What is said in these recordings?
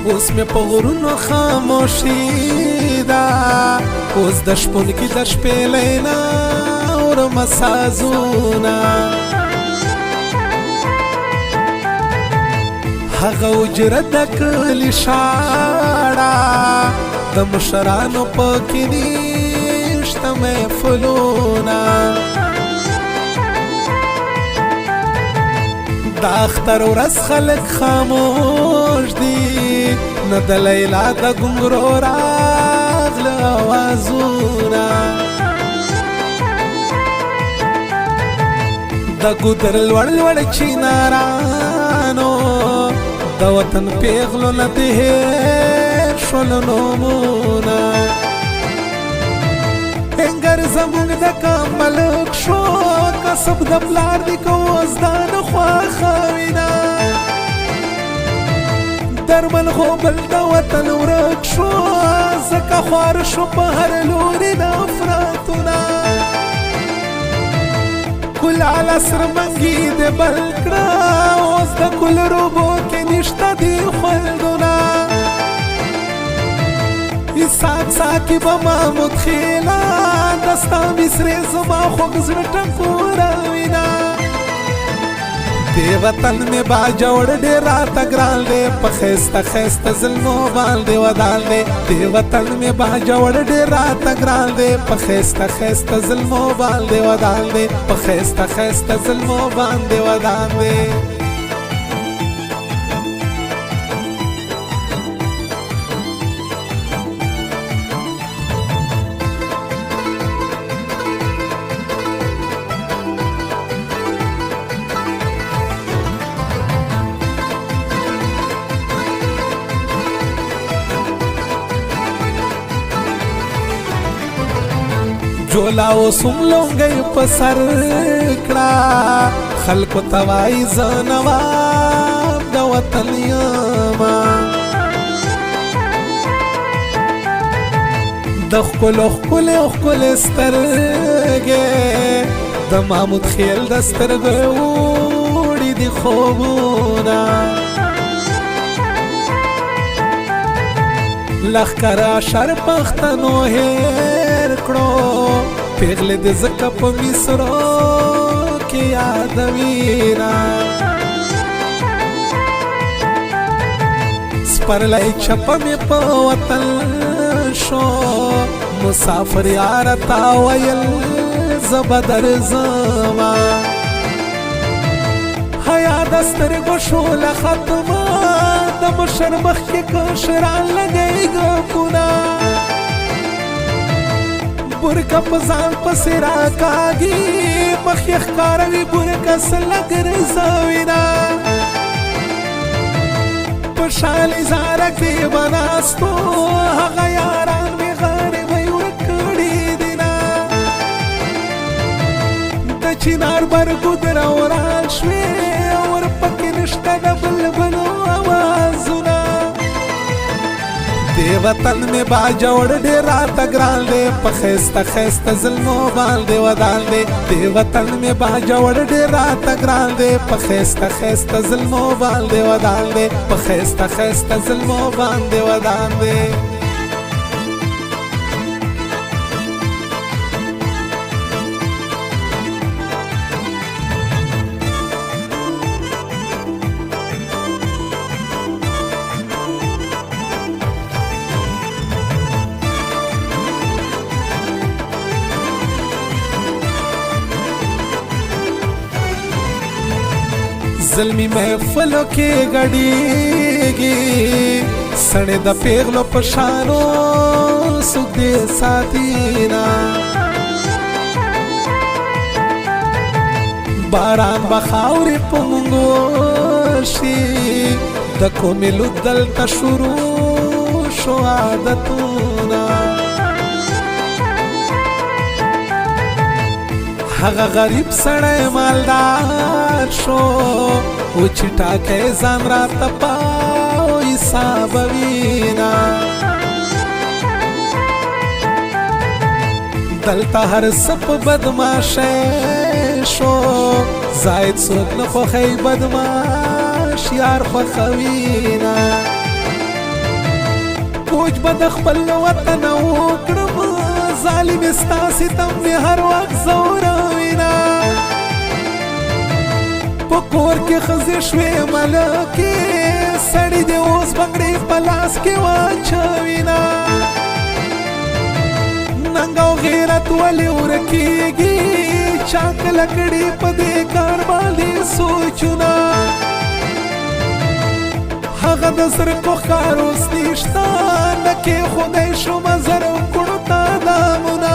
اوس مې په غرونو خاموشي ده اوس د شپون کې د شپې لینا اورم سازونه هغه اجره د کلي شاړه د مشرانو پکې نشته محفلونه د اختر ورځ خلک خاموش دي نه د لیلا د ګونګرو راغله اوازونه د ګودر لوړ لوړ چینارانو د وطن پیغلو نه دې هېر شول نومونه انګر زموږ د کمبلک شو کسب د پلار دی که اوس دا نه خوښوینه درمل خو بل د وطن ورک شو ځکه خوار شو په هر لوري نفرتونه کل علا سرمنګي دې بل کړه اوس د کل روبو کې نشته دي خوندونه اسحاق ساقي به محمود خیلا دستا مصرې زما خوږ زړه ټکوره وینا دې وطن مې باجوړ ډېر راته ګران دی په ښایسته ښایسته ظلمو باندې ودان دی دې وطن مې باجوړ ډېر راته ګران دی په ښایسته ښایسته ظلمو باندې ودان دی په ښایسته ښایسته ظلمو باندې ودان دی جولا اوسم لونګي په سر کړه خلکو ته وایي زه نواب د وطن یمه د ښکلو ښکلې ښکلې سترګې د محمود خیل د سترګو وړي دي خوبونه لښکر اشر پښتنو هېر کړو پیغلې دې ځکه په مصرو کې یادوینه سپرلی چپه مې په وطن شو مسافر یاره تا ویل زه به درځمه حیا د سترګو شوله ختمه د مشر مخ کې کشران لګئ ګپونه برکه په ځان پسې راکاږي مخ یې ښکاروي برکه سله ګرځوینه په شال اظهاره کې به ناستو هغه یاران مې غاړې به یې ورک کړي دینه د چنار برګودر وران شوې ورپکې نشته د بلبلو اوازونه دې وطن مې باجوړ ډېر راته ګران دی په ښایسته ښایسته ظلمو باندې ودان دی دې وطن مې باجوړ ډېر راته ګران دی په ښایسته ښایسته ظلمو باندې ودان دی په ښایسته ښایسته ظلمو باندې ودان دی زلمی محفلو کې ګډېږي سړی د پیغلو په شانو څوک دې ساتینا باران به خاورې په موږ وشي د کومېلو دلته شروع شو عادتونه هغه غریب سړی مالدار شو و چې ټاکی ځان راته پاو حسابوینه دلته هر څه په بدماشۍ شو زاید څوک نه خوښوي بدماش یار خوښوینه کوچ به د خپل وطن وکړم ظالم ستا ستم مې هر وخت ځوروینه په کور کې ښځې شوې ملکې سړي دې اوس بنګړې په لاس کې واچوینه ننګ او غیرت ولې ورکېږي چا کله کړي په دې کار باندې سوچونه هغه د زرکو ښکار اوس نشته نه کېښودی شومه زرو کړو ته دامونه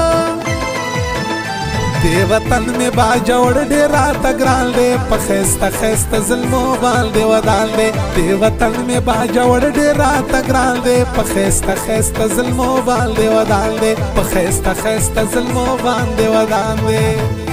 دې وطن مې باجوړ ډېر راته ګران دی په ښایسته ښایسته ظلمو باندې ودان دی دې وطن مې باجوړ ډېر راته ګران دی په ښایسته ښایسته ظلمو باندې ودان دی په ښایسته ښایسته ظلمو باندې ودان دی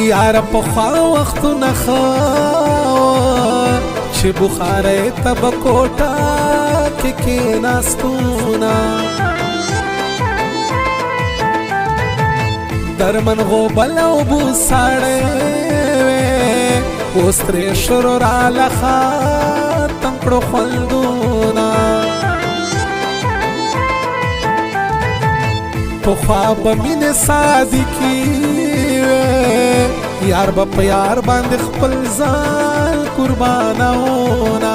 یار پخوا وختونه ښه چې بخارۍ ته به کوټه کې کېناستونه درمن غوبل او بوساړی اوس ترې شروع راله ختم کړو خوندونه پخوا به مینې صادقي یار با په یار باندې خپل ځان قربانونه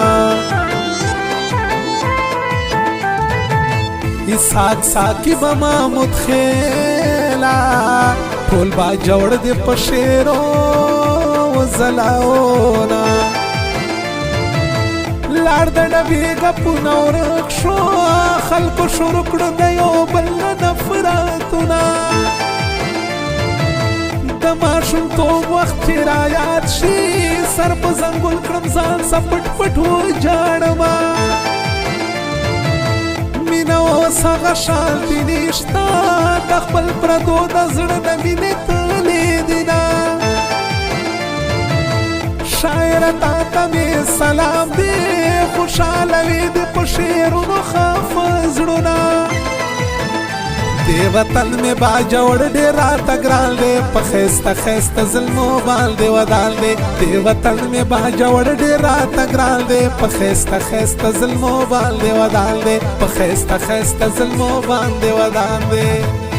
اسحاق ساقي به محمود خیلا ټول با جوړ دې په شعرو وزلاونه لاړ د ډبې ګپونه ورک شو خلکو شروع کړو د یو بل نفرتونه د ماشومتوب وخت چې رایاد شي سر په زنګول کړم ځان سپټ پټ وجاړمه مینه اوس هغه شانتي نشته د خپل پردو د زړه د مینې تلې دینه شاعره تا ته مې سلام دی خوشحاله وي د په شعرونو خفه زړونه دې وطن مې باجوړ ډېر راته ګران دی په ښایسته ښایسته ظلمو باندې ودان دی دې وطن مې باجوړ ډېر راته ګران دی په ښایسته ښایسته ظلمو باندې ودان دی په ښایسته ښایسته ظلمو باندې ودان دی